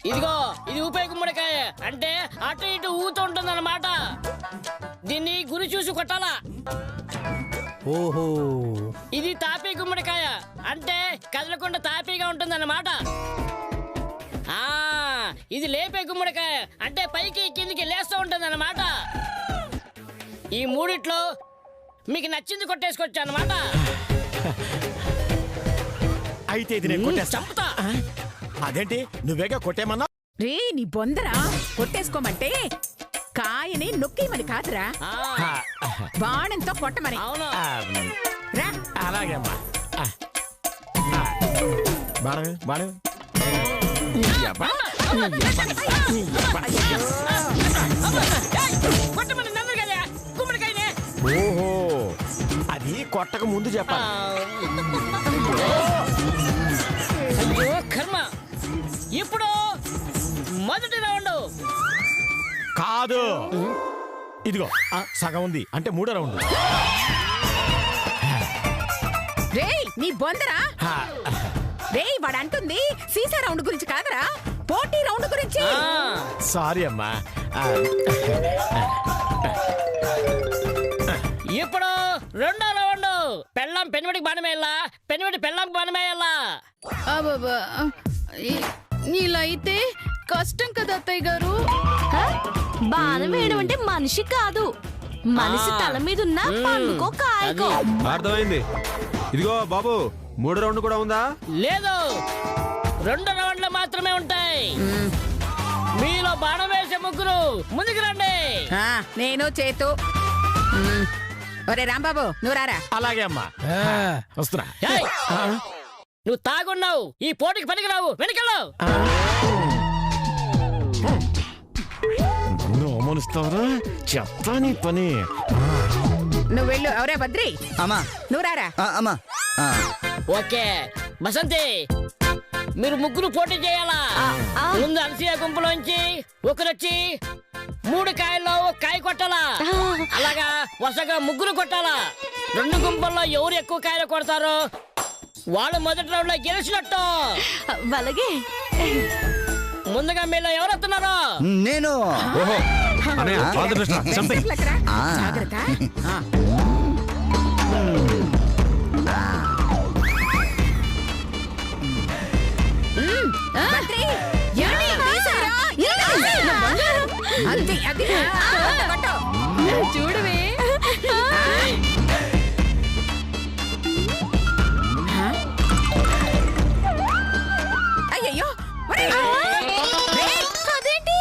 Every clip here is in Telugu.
ఇదిగో ఇది ఊపే గుమ్మడికాయ అంటే అటు ఇటు ఊతూ ఉంటుంది అన్నమాట. దీన్ని గురి చూసి కొట్టాలా. ఓహో, ఇది తాపీ గుమ్మడికాయ అంటే కదలకుండా తాపీగా ఉంటుంది అన్నమాట. ఇది లేపే గుమ్మడికాయ అంటే పైకి కిందికి లేస్తూ ఉంటుంది అన్నమాట. ఈ మూడిట్లో మీకు నచ్చింది కొట్టేసుకోవచ్చు అన్నమాట. అయితే ఇది నేను కొట్టేస్తా. చంపుతా. అదేంటి నువ్వేగా కొట్టేమన్నా? రే నీ బొందరా, కొట్టేసుకోమంటే కాయని నొక్కేయమని కాదురా, బాణంతో కొట్టమని. అవును. రా. అలాగే అమ్మా. బాణమే బాణమే. ఓహో, అది కొట్టక ముందు చెప్పాలి. అయ్యో కర్మ. ఇప్పుడు మొదటి రౌండ్ కాదు, ఇదిగో సగం ఉంది అంటే మూడో రౌండ్. రే నీ బొందరా, రే వాడు అంటుంది సీసా రౌండ్ గురించి కాదురా, పోటీ రౌండ్ గురించి. సారీ అమ్మా. ఇప్పుడు రెండో రౌండ్. పెళ్ళం పెనుమిడికి బాణమేయాలా, పెనుమిడి పెళ్ళంకి బాణమేయాలా. అబ్బబ్బా, ఇలా అయితే కష్టం కదా అత్తయ్య గారు. బాణం వేయడం అంటే మనిషి కాదు, మనిషి తల మీద ఉన్న పండుకో కాయకో. అర్థమైంది. ఇదిగో బాబు, మూడో రౌండ్ కూడా ఉందా? లేదు, రెండు రౌండ్లు మాత్రమే ఉంటాయి. మీలో బాణం వేసే ముగ్గురు ముందుకు రండి. నేను చేతు. ఒరే రాంబాబు నువ్వు రారా. అలాగే అమ్మా, వస్తున్నా. ఏయ్, నువ్వు తాగున్నావు, ఈ పోటీకి పనికిరావు, వెనకెళ్ళు. అవమానిస్తావరా, చెప్తా నీ పని. నువ్వు వెళ్ళు. ఎవరే బద్రి, అమ్మా నువ్వు రారా. అమ్మా ఓకే బసంతి, మీరు ముగ్గురు పోటీ చేయాలా. ముందు అలసియా గుంపులోంచి ఒకరొచ్చి 3 కాయల్లో ఒక కాయ కొట్టాలా. అలాగా వరుసగా ముగ్గురు కొట్టాలా. 2 గుంపుల్లో ఎవరు ఎక్కువ కాయలు కొడతారో వాళ్ళు మొదటి రౌండ్ లో గెలిచినట్టు. అలాగే. ముందుగా మీలో ఎవరు వస్తున్నారో? నేను. జాగ్రత్త. బద్రి, ఏమండి? తీసారా? అది అది కొట్టు. చూడవే. అయ్యయ్యో, అదేంటి?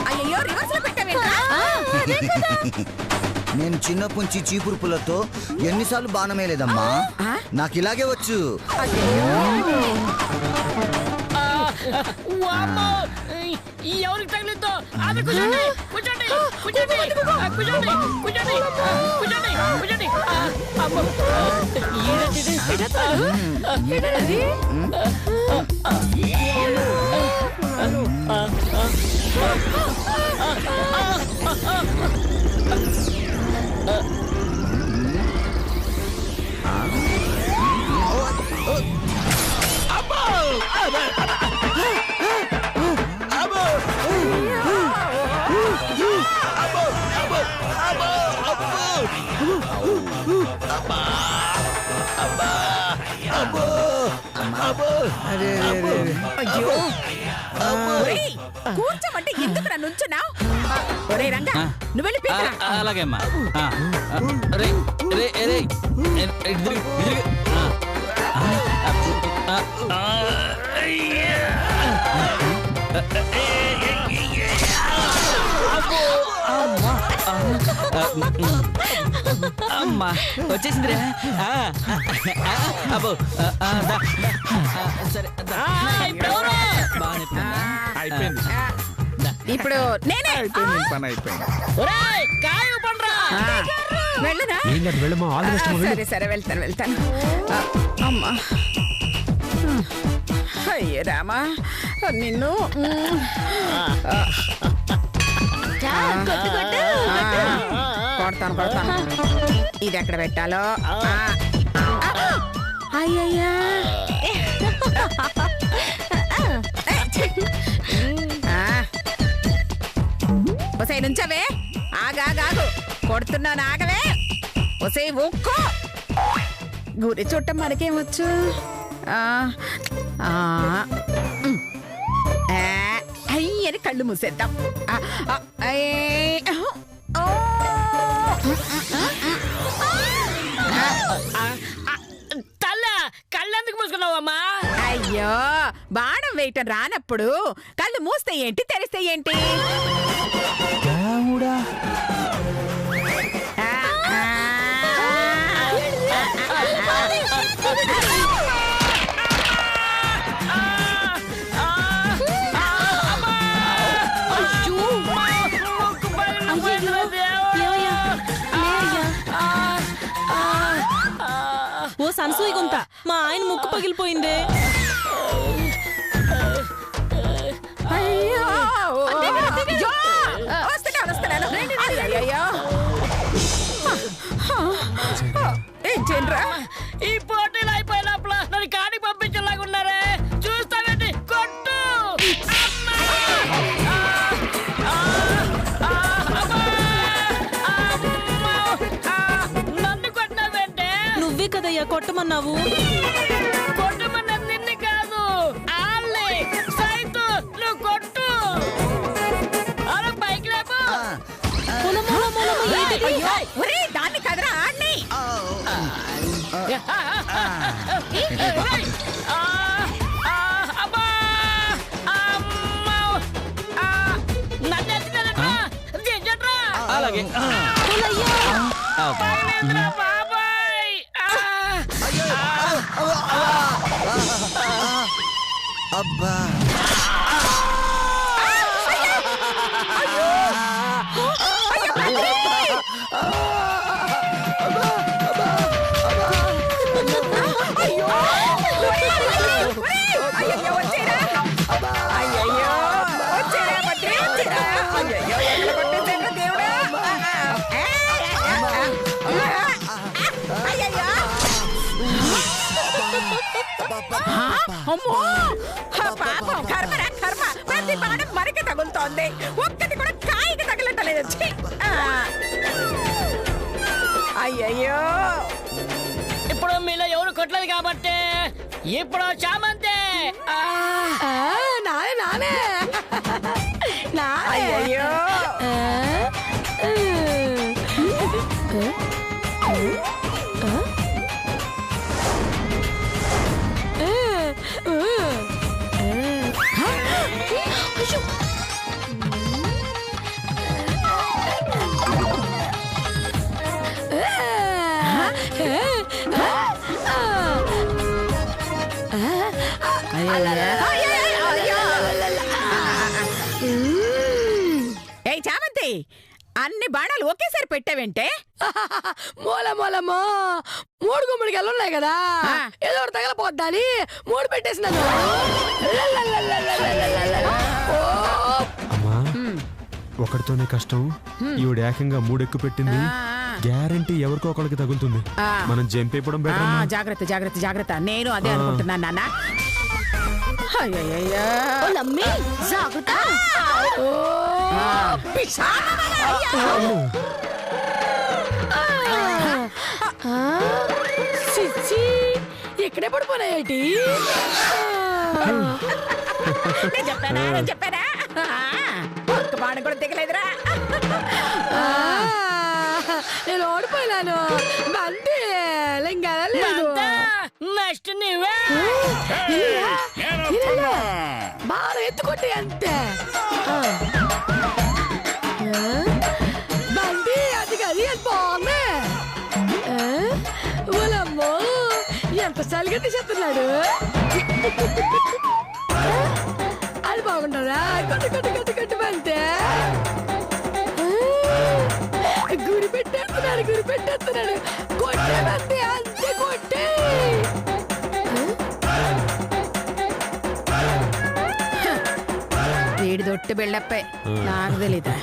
అయ్యయ్యో రివర్స్ లో పెట్టావేంట్రా? నేను చిన్నప్పటి నుంచి చీపురు పుల్లతో ఎన్నిసార్లు బాణమేలేదమ్మా. నాకు ఇలాగే వచ్చు. ఎవరికి తగిలిద్దో అది కూర్చోండి కూర్చోండి కూర్చోండి కూర్చోండి కూర్చోండి కూర్చోండి కూర్చోండి. అయ్యో, కూర్చోమంటే ఎందుకు నుంచున్నావు? ఒరే రంగా, నువ్వు వెళ్ళి పీకరా. అలాగే అమ్మా. రే రే రే అమ్మా వచ్చేసిందిరా. అబ్బో సరే అయిపోయింది. ఇప్పుడు నేనే. పని అయిపోయింది. వెళ్ళనా? వెళ్ళమా, సరే సరే వెళ్తాను. అమ్మా, అయ్యే రామా, నిన్ను కొడతాను. ఇది ఎక్కడ పెట్టాలో? అయ్యయ్యా ఒసే నుంచవే ఆగాగాగు కొడుతున్నాను ఆగవే ఒసే ఒక్కో గురి చుట్టం మనకేమొచ్చు అయ్యని కళ్ళు మూసేద్దాం తల్ల కళ్ళెందుకు మూసుకున్నావమ్మా? అయ్యో బాణం వేయటం రానప్పుడు కళ్ళు మూస్తే ఏంటి తెరిస్తే ఏంటి? ఓ సనసూయి గుంత మా ఆయన ముక్కు పగిలిపోయిందే. అయ్యో అయ్యో ఏం చేయరా? ఈ పోటీలు అయిపోయిన లోపల నన్ను కాడికి పంపించేలాగా ఉన్నారే. చూస్తావేంటి? కొట్టు! నన్ను కొట్టినావేంటే? నువ్వే కదయ్యా కొట్టమన్నావు. కొట్టమన్నది నిన్ను కాదు, ఆళ్ళే. సైతు నువ్వు కొట్టు. అలా పైకి లేపు. దాన్ని కదరా ఆడిని. అలాగే బాబాయ్ అబ్బా అమ్మో పాపం కర్మరా కర్మ. ప్రతి బాణం మరికి తగులుతోంది, ఒక్కటి కూడా కాయకి తగలటలేదు. అయ్యయ్యో ఇప్పుడు మీలో ఎవరు కొట్టలేదు కాబట్టి ఇప్పుడు చామంతే. నానే నానే అయ్యయ్యో ఏ చామంతి, అన్ని బాణాలు ఒకేసారి పెట్టావేంటే? మూలమూలమో 3 గుమ్మడికి ఉన్నాయి కదా, ఏదో ఒకటి తగలపోద్దా అని 3 పెట్టేసినాను. ఒకటితోనే కష్టం, ఈవిడ ఏకంగా 3 ఎక్కువ పెట్టింది. గ్యారంటీ ఎవరికో ఒకరికి తగులుతుంది. మనం జంప్ అయిపోవడం బెటర్. జాగ్రత్త జాగ్రత్త జాగ్రత్త. నేను అదే అనుకుంటున్నాను నాన్న. అయ్యయ్యో లమ్మి జాగ్రత్త. ఇక్కడే పడిపోయినాయేంటి? నేను చెప్పానా ఒక్క బాణం కూడా దిగలేదురా. నేను ఓడిపోయినాను. బంతి ఇంకా లేదు. నెక్స్ట్ నువ్వే. బాగా ఎత్తుకొట్టి అంతే. బంతి అది అది బాగుంది. ఓలమ్మో ఎంత చలిగా తీసేస్తున్నాడు. అది బాగుంటుందా? కొట్టు కొట్టు కొట్టు కొట్టు బంతే. గురి పెట్టేస్తున్నాడు గురి పెట్టేస్తున్నాడు. కొట్టే బంతి అంతే కొట్టే. వీడి దొట్టి బిళ్ళప్పే, నాకు తెలీదా?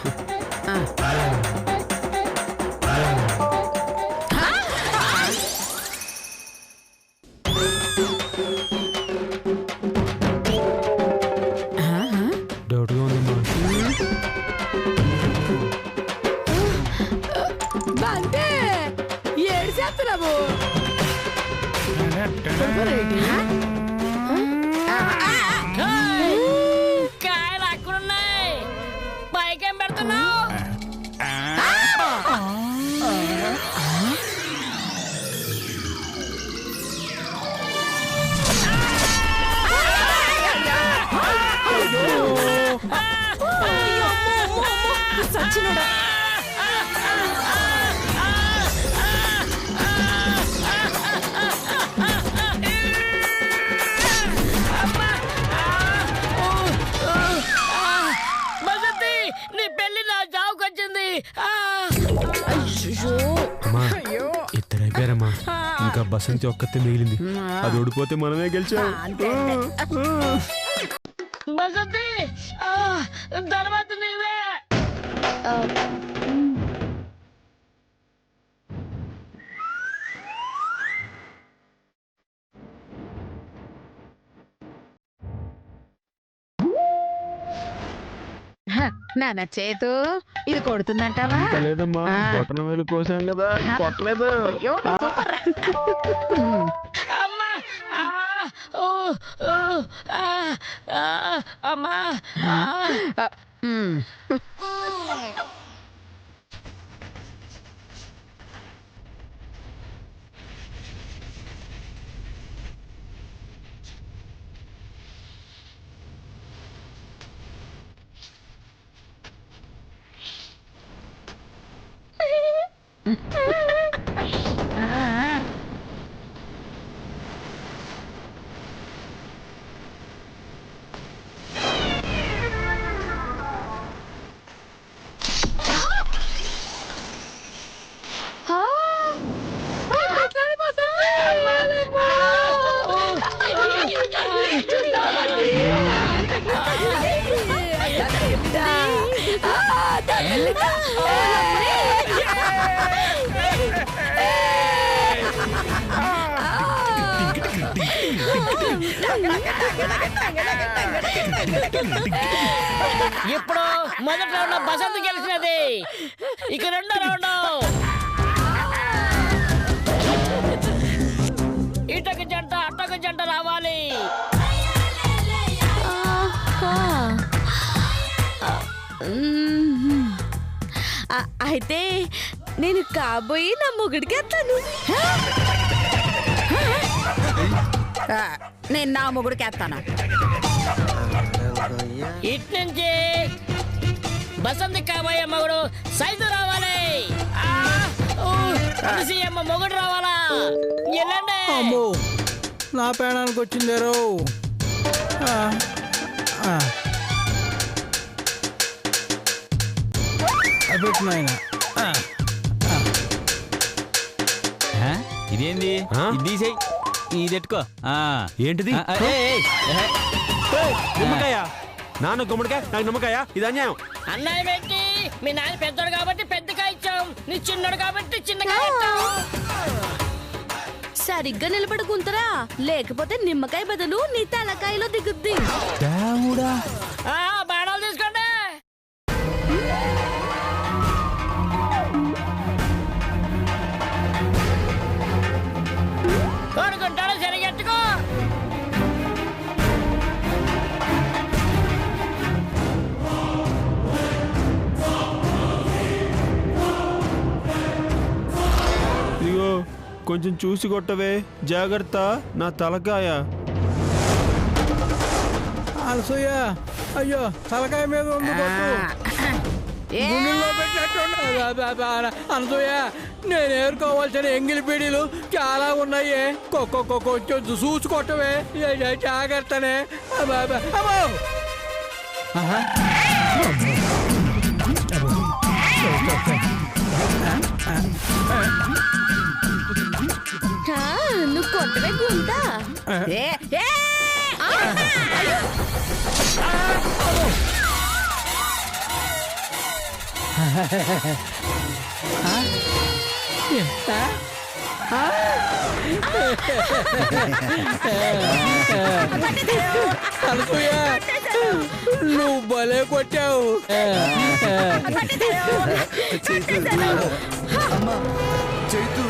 చేస్తున్నావు? కాయలు అక్కడున్నాయి, పైకేం పెడుతున్నావు? సచ్చినోడా బసంతి, నీ పెళ్లి నా చావుకొచ్చింది. అమ్మా ఇద్దరు అయిపోయారమ్మా, ఇంకా బసంతి ఒక్కతే మిగిలింది. అది ఓడిపోతే మనమే గెలిచాం. బసంతి, తర్వాత నీవే. నాన్న చేతు ఇది కొడుతుందంటావా? లేదమ్మా, బొట్టన వేలు కోసాం కదా, కొట్టలేదు. అమ్మా, అమ్మా. ఇప్పుడు మొదటి రౌండ్ లో బసంతి గెలిచినది, ఇక రెండో రౌండ్ ఇటక జంట అట్టక జంట రావాలి. అయితే నేను కాబోయి నా మొగుడికి ఎత్తాను. నేను నా మొగుడికి వేస్తాను. ఇటు నుంచి బసంతి కాబోయే మొగుడు సైజు రావాలి. అమ్మ మొగుడు రావాలా? వెళ్ళండి. నా పేడానికి వచ్చిందేరో. ఇదేంది? ఇది ఇది ఎట్టుకో. ఏంటిది? నిమ్మకాయ? నాన్న గుమ్మడికాయ, నాకు నిమ్మకాయ. ఇది అన్యాయం. అన్నయ్య పెట్టి మీ నాన్న పెద్దోడు కాబట్టి పెద్దకాయ ఇచ్చాం, నీ చిన్నోడు కాబట్టి చిన్నకాయ ఇచ్చాం. సరిగ్గా నిలబడుకుంటారా, లేకపోతే నిమ్మకాయ బదులు నీ తలకాయలో దిగుద్ది. బాణాలు తీసుకోండి. కోరుకుంటాడు సరిగెట్టుకో. ఇదిగో కొంచెం చూసి కొట్టవే, జాగ్రత్త, నా తలకాయ. అనసూయ, అయ్యో తలకాయ మీద ఉంది కొట్టు. గుండెల్లో పెట్టినట్టు. అనసూయ, నేను ఏరుకోవాల్సిన ఎంగిలి పీడీలు చాలా ఉన్నాయి. కొంచెం చూసి కొట్టవే, జాగ్రత్తనే. నువ్వు కొట్టవే గుంట. అనసూయ, నువ్వు భలే కొట్టావు. చైతు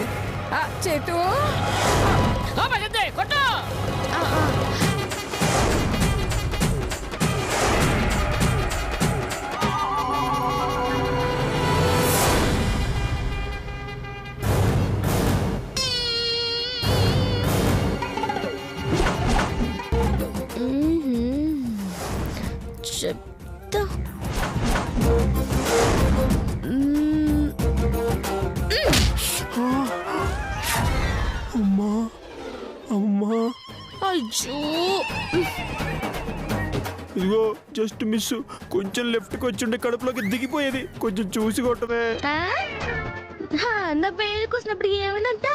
చేతు బసంతి కొట్టు. చెప్తా. అమ్మా అమ్మా అయ్యో ఇదిగో జస్ట్ మిస్. కొంచెం లెఫ్ట్కి వచ్చిండే కడుపులోకి దిగిపోయేది. కొంచెం చూసి కొట్టమే. నా పేరుకు వచ్చినప్పుడు ఏమైనంత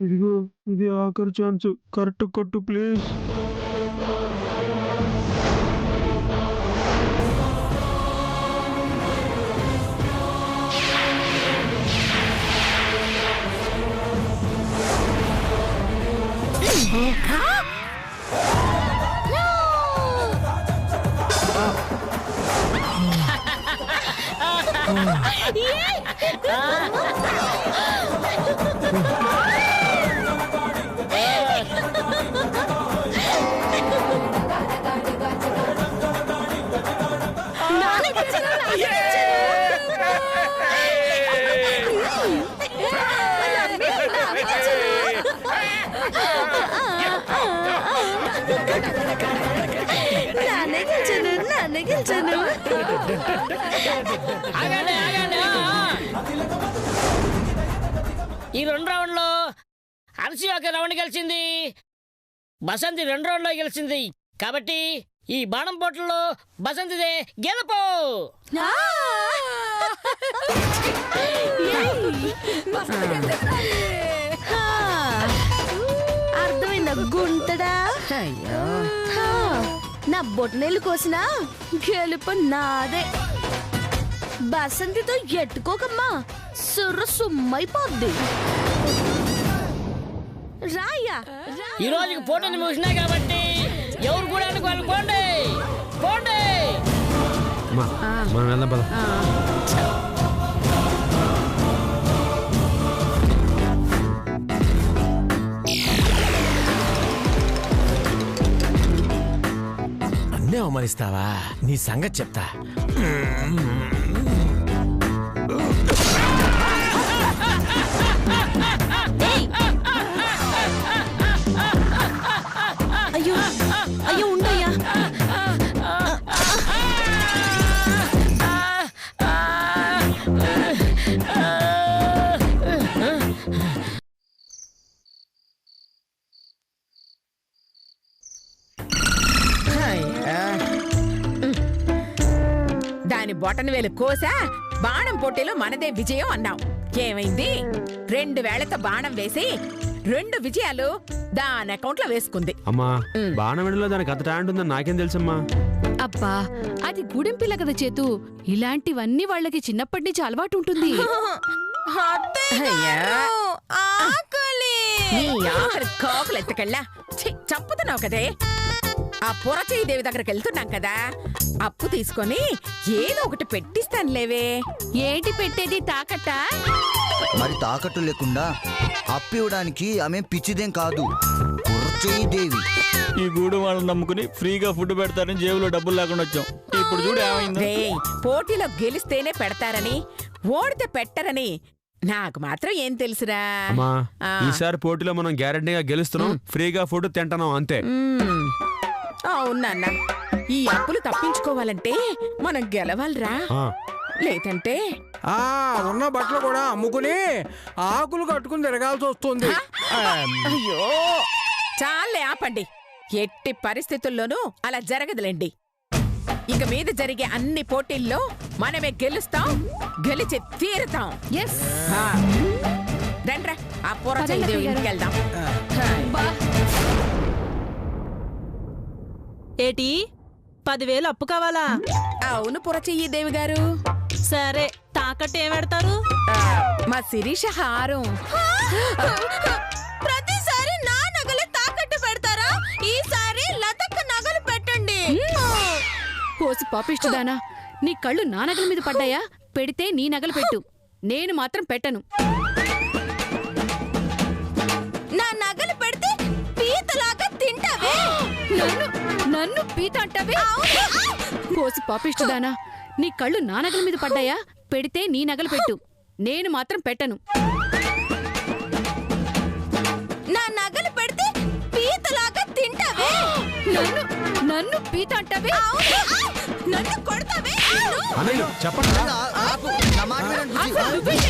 ఇదిగో ఇది ఆఖరి ఛాన్స్. కరెక్ట్ కొట్టు ప్లీజ్. ఆగండి ఆగండి. ఈ 2 రౌండ్లో అన్సి ఒక రౌండ్ గెలిచింది, బసంతి 2 రౌండ్లో గెలిచింది. కాబట్టి ఈ బాణం పోటీలో బసంతిదే గెలుపు. అర్థమైందా గుంటడా? నా బొట్టనేళ్ళు కోసిన గెలుపు నాదే. బసంతితో ఎట్టుకోకమ్మా, సుర్ర సుమ్మైపోద్ది. రాయ్యా ఈ రోజుకి పోటీని ముగిసినాయి కాబట్టి ఎవరు కూడా అనుకోవాలి. పోండి పోండి. మనం వెళ్దాం పద. అన్నీ అవమానిస్తావా? నీ సంగతి చెప్తా. అయ్యో అయ్యో ఉండయ్యా. దాని బొటన వేలు కోసా బాణం పోటీలో మనదే విజయం అన్నావు. ఏమైంది? 2 వేళ్లతో బాణం వేసి 2 విజయాలు దాని అకౌంట్ లో వేసుకుంది. అమ్మా బాణం వెడలో దానికి అంత టాలెంట్ ఉందని నాకేం తెలుసమ్మా. అబ్బా అది గూడెం పిల్ల కదా చేతు. ఇలాంటివన్నీ వాళ్ళకి చిన్నప్పటి నుంచి అలవాటు ఉంటుంది. నీ ఆఖరి కాకులు ఎత్తకెళ్ళా చంపుతున్నావు కదే. ఆ పొరచేయి దేవి దగ్గరికి వెళ్తున్నాం కదా, అప్పు తీసుకొని ఏదో ఒకటి పెట్టిస్తానులేవే. ఏంటి పెట్టేది? తాకట్టా? మరి తాకట్టు లేకుండా అప్పు ఇవ్వడానికి ఆమె పిచ్చిదేం కాదు. పొరచేయి దేవి. ఈ గూడు వాళ్ళని నమ్ముకుని ఫ్రీగా ఫుడ్ పెడతారని జేబులో డబ్బులు లేకుండా వచ్చాం. ఇప్పుడు చూడు ఏమైంది. పోటీలో గెలిస్తేనే పెడతారని, ఓడితే పెట్టరని నాకు మాత్రం ఏం తెలుసురా. అమ్మా ఈసారి పోటీలో మనం గ్యారెంటీగా గెలుస్తున్నాం, ఫ్రీగా ఫుడ్ తింటున్నాం అంతే. అవునన్న, ఈ అప్పులు తప్పించుకోవాలంటే మనం గెలవాలిరా. లేదంటే ఉన్న బట్టలు కూడా అమ్ముకుని ఆకులు కట్టుకుని తిరగాల్సి వస్తుంది. అయ్యో చాలే ఆపండి. ఎట్టి పరిస్థితుల్లోనూ అలా జరగదులేండి. ఇక మీద జరిగే అన్ని పోటీల్లో మనమే గెలుస్తాం, గెలిచి తీరుతాం. రండ్రా ఆ పొరచేయి ఇంటికి వెళ్దాం. ఏటి 10,000 అప్పు కావాలా? అవును పురచెయ్యి దేవి గారు. సరే, తాకట్టు ఏం పెడతారు? మా శిరీష హారం. ప్రతిసారి నా నగలు తాకట్టు పెడతారా? ఈసారి లతక్క నగలు పెట్టండి. కోసి పాపిష్టిదానా, నీ కళ్ళు నా నగల మీద పడ్డాయా? పెడితే నీ నగలు పెట్టు, నేను మాత్రం పెట్టను. నా నగలు పెడితే పీతలాగా తింటావే. నన్ను పీత అంటావే? కోసి పాపిష్టిదానా, నీ కళ్ళు నా నగల మీద పడ్డాయా? పెడితే నీ నగలు పెట్టు, నేను మాత్రం పెట్టను. నా నగలు పెడితే పీతలాగా తింటావే. నన్ను పీత అంటావే? నన్ను కొడతావే. చెప్పండి. నా మాట వినండి బుజ్జి.